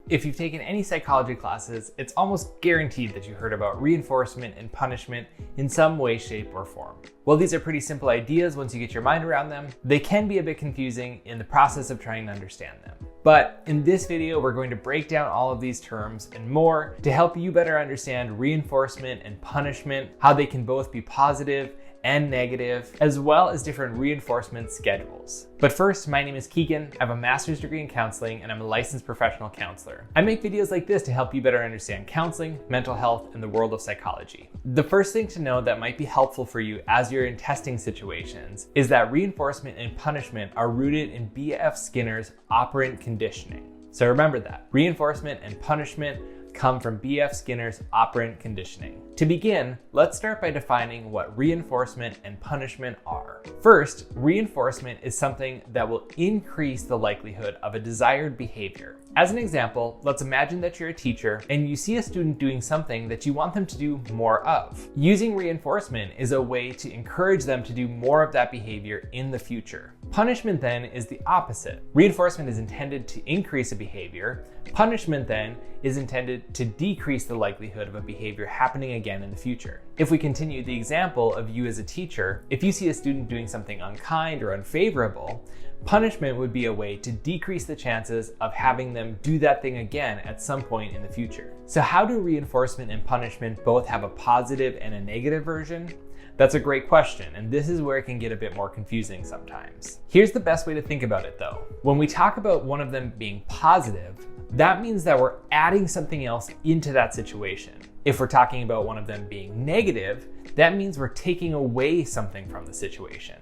If you've taken any psychology classes, it's almost guaranteed that you heard about reinforcement and punishment in some way, shape, or form. While these are pretty simple ideas once you get your mind around them, they can be a bit confusing in the process of trying to understand them. But in this video, we're going to break down all of these terms and more to help you better understand reinforcement and punishment, how they can both be positive and negative, as well as different reinforcement schedules. But first, my name is Keegan. I have a master's degree in counseling and I'm a licensed professional counselor. I make videos like this to help you better understand counseling, mental health, and the world of psychology. The first thing to know that might be helpful for you as you're in testing situations is that reinforcement and punishment are rooted in B.F. Skinner's operant conditioning. So remember that. Reinforcement and punishment come from B.F. Skinner's operant conditioning. To begin, let's start by defining what reinforcement and punishment are. First, reinforcement is something that will increase the likelihood of a desired behavior. As an example, let's imagine that you're a teacher and you see a student doing something that you want them to do more of. Using reinforcement is a way to encourage them to do more of that behavior in the future. Punishment then is the opposite. Reinforcement is intended to increase a behavior. Punishment then is intended to decrease the likelihood of a behavior happening again in the future. If we continue the example of you as a teacher, if you see a student doing something unkind or unfavorable, punishment would be a way to decrease the chances of having them do that thing again at some point in the future. So how do reinforcement and punishment both have a positive and a negative version? That's a great question, and this is where it can get a bit more confusing sometimes. Here's the best way to think about it though. When we talk about one of them being positive, that means that we're adding something else into that situation. If we're talking about one of them being negative, that means we're taking away something from the situation.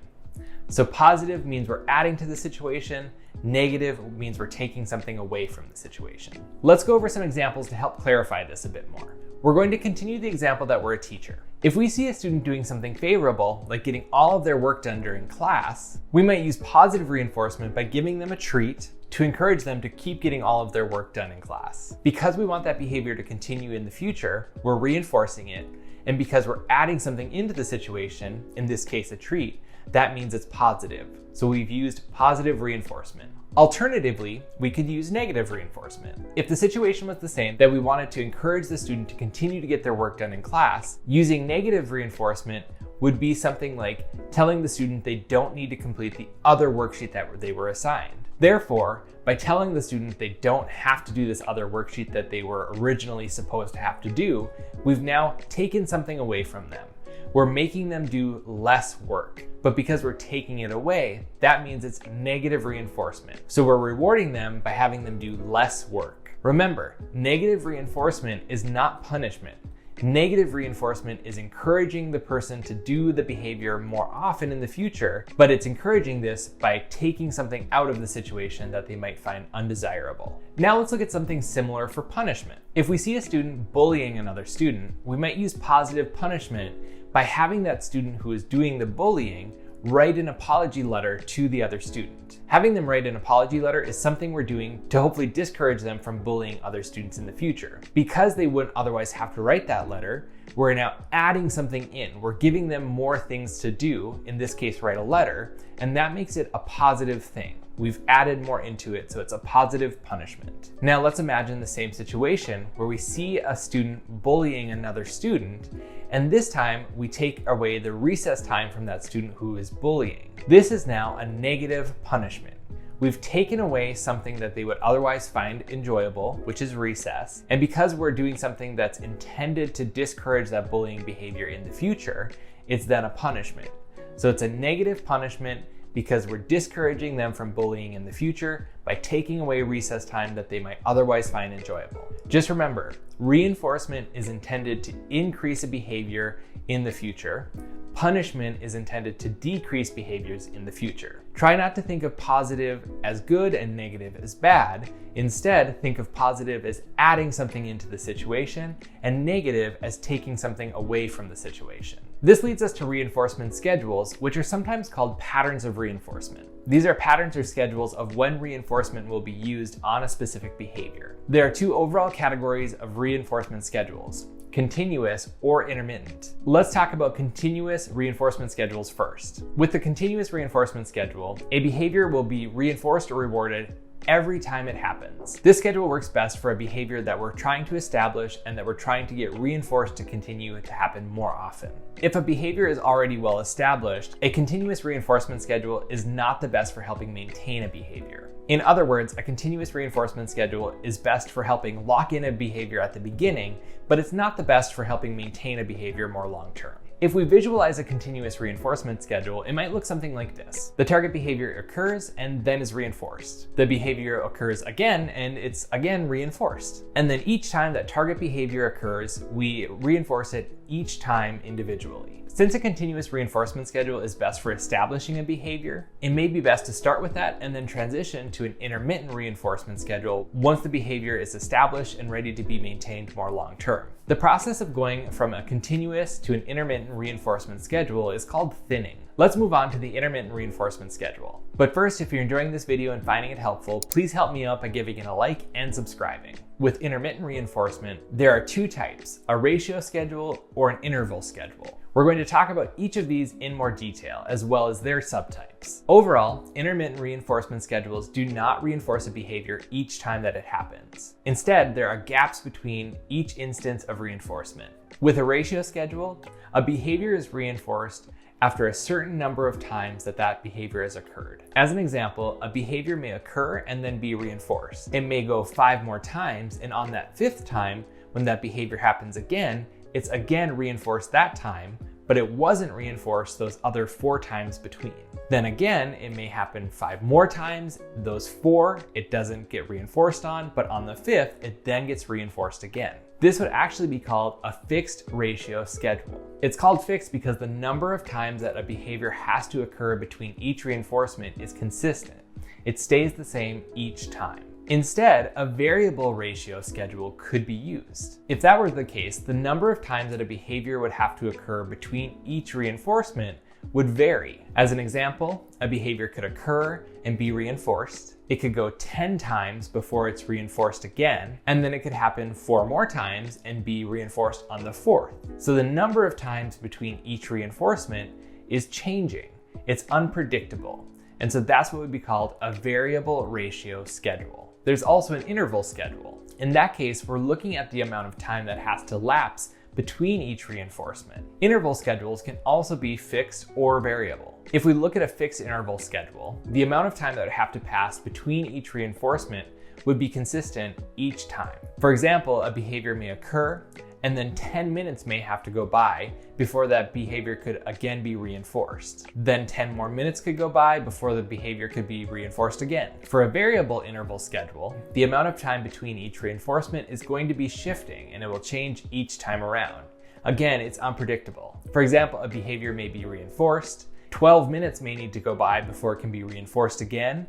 So positive means we're adding to the situation, negative means we're taking something away from the situation. Let's go over some examples to help clarify this a bit more. We're going to continue the example that we're a teacher. If we see a student doing something favorable, like getting all of their work done during class, we might use positive reinforcement by giving them a treat to encourage them to keep getting all of their work done in class. Because we want that behavior to continue in the future, we're reinforcing it. And because we're adding something into the situation, in this case a treat, that means it's positive. So we've used positive reinforcement. Alternatively, we could use negative reinforcement. If the situation was the same, that we wanted to encourage the student to continue to get their work done in class, using negative reinforcement would be something like telling the student they don't need to complete the other worksheet that they were assigned. Therefore, by telling the student they don't have to do this other worksheet that they were originally supposed to have to do, we've now taken something away from them. We're making them do less work. But because we're taking it away, that means it's negative reinforcement. So we're rewarding them by having them do less work. Remember, negative reinforcement is not punishment. Negative reinforcement is encouraging the person to do the behavior more often in the future, but it's encouraging this by taking something out of the situation that they might find undesirable. Now let's look at something similar for punishment. If we see a student bullying another student, we might use positive punishment by having that student who is doing the bullying write an apology letter to the other student. Having them write an apology letter is something we're doing to hopefully discourage them from bullying other students in the future. Because they wouldn't otherwise have to write that letter, we're now adding something in. We're giving them more things to do, in this case, write a letter, and that makes it a positive thing. We've added more into it, so it's a positive punishment. Now let's imagine the same situation where we see a student bullying another student, and this time we take away the recess time from that student who is bullying. This is now a negative punishment. We've taken away something that they would otherwise find enjoyable, which is recess. And because we're doing something that's intended to discourage that bullying behavior in the future, it's then a punishment. So it's a negative punishment because we're discouraging them from bullying in the future by taking away recess time that they might otherwise find enjoyable. Just remember, reinforcement is intended to increase a behavior in the future. Punishment is intended to decrease behaviors in the future. Try not to think of positive as good and negative as bad. Instead, think of positive as adding something into the situation and negative as taking something away from the situation. This leads us to reinforcement schedules, which are sometimes called patterns of reinforcement. These are patterns or schedules of when reinforcement will be used on a specific behavior. There are two overall categories of reinforcement schedules: continuous or intermittent. Let's talk about continuous reinforcement schedules first. With the continuous reinforcement schedule, a behavior will be reinforced or rewarded every time it happens. This schedule works best for a behavior that we're trying to establish and that we're trying to get reinforced to continue to happen more often. If a behavior is already well established, a continuous reinforcement schedule is not the best for helping maintain a behavior. In other words, a continuous reinforcement schedule is best for helping lock in a behavior at the beginning, but it's not the best for helping maintain a behavior more long-term. If we visualize a continuous reinforcement schedule, it might look something like this. The target behavior occurs and then is reinforced. The behavior occurs again and it's again reinforced. And then each time that target behavior occurs, we reinforce it each time individually. Since a continuous reinforcement schedule is best for establishing a behavior, it may be best to start with that and then transition to an intermittent reinforcement schedule once the behavior is established and ready to be maintained more long term. The process of going from a continuous to an intermittent reinforcement schedule is called thinning. Let's move on to the intermittent reinforcement schedule. But first, if you're enjoying this video and finding it helpful, please help me out by giving it a like and subscribing. With intermittent reinforcement, there are two types, a ratio schedule or an interval schedule. We're going to talk about each of these in more detail, as well as their subtypes. Overall, intermittent reinforcement schedules do not reinforce a behavior each time that it happens. Instead, there are gaps between each instance of reinforcement. With a ratio schedule, a behavior is reinforced after a certain number of times that behavior has occurred. As an example, a behavior may occur and then be reinforced. It may go 5 more times, and on that 5th time, when that behavior happens again, it's again reinforced that time, but it wasn't reinforced those other 4 times between. Then again, it may happen 5 more times. Those 4, it doesn't get reinforced on, but on the 5th, it then gets reinforced again. This would actually be called a fixed ratio schedule. It's called fixed because the number of times that a behavior has to occur between each reinforcement is consistent. It stays the same each time. Instead, a variable ratio schedule could be used. If that were the case, the number of times that a behavior would have to occur between each reinforcement would vary. As an example, a behavior could occur and be reinforced. It could go 10 times before it's reinforced again, and then it could happen 4 more times and be reinforced on the 4th. So the number of times between each reinforcement is changing. It's unpredictable. And so that's what would be called a variable ratio schedule. There's also an interval schedule. In that case, we're looking at the amount of time that has to lapse between each reinforcement. Interval schedules can also be fixed or variable. If we look at a fixed interval schedule, the amount of time that would have to pass between each reinforcement would be consistent each time. For example, a behavior may occur and then 10 minutes may have to go by before that behavior could again be reinforced. Then 10 more minutes could go by before the behavior could be reinforced again. For a variable interval schedule, the amount of time between each reinforcement is going to be shifting and it will change each time around. Again, it's unpredictable. For example, a behavior may be reinforced, 12 minutes may need to go by before it can be reinforced again,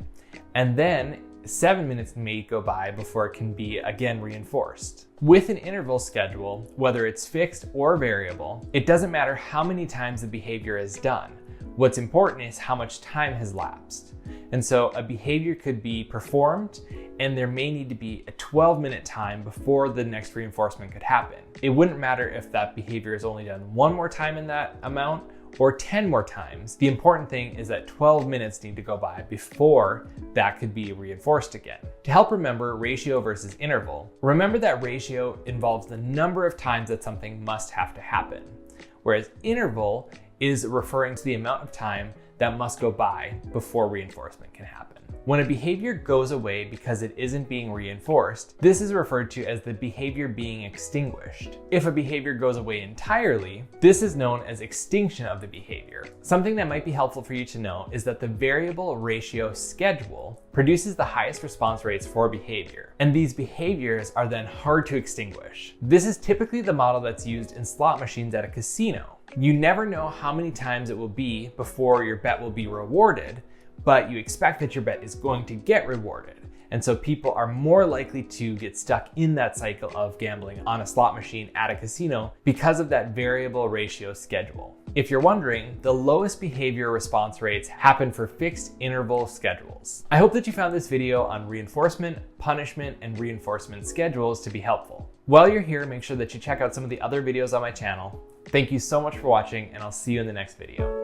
and then 7 minutes may go by before it can be again reinforced. With an interval schedule, whether it's fixed or variable, it doesn't matter how many times the behavior is done. What's important is how much time has lapsed. And so a behavior could be performed and there may need to be a 12-minute time before the next reinforcement could happen. It wouldn't matter if that behavior is only done 1 more time in that amount or 10 more times. The important thing is that 12 minutes need to go by before that could be reinforced again. To help remember ratio versus interval, remember that ratio involves the number of times that something must have to happen, whereas interval is referring to the amount of time that must go by before reinforcement can happen. When a behavior goes away because it isn't being reinforced, this is referred to as the behavior being extinguished. If a behavior goes away entirely, this is known as extinction of the behavior. Something that might be helpful for you to know is that the variable ratio schedule produces the highest response rates for behavior, and these behaviors are then hard to extinguish. This is typically the model that's used in slot machines at a casino. You never know how many times it will be before your bet will be rewarded, but you expect that your bet is going to get rewarded. And so people are more likely to get stuck in that cycle of gambling on a slot machine at a casino because of that variable ratio schedule. If you're wondering, the lowest behavior response rates happen for fixed interval schedules. I hope that you found this video on reinforcement, punishment, and reinforcement schedules to be helpful. While you're here, make sure that you check out some of the other videos on my channel. Thank you so much for watching, and I'll see you in the next video.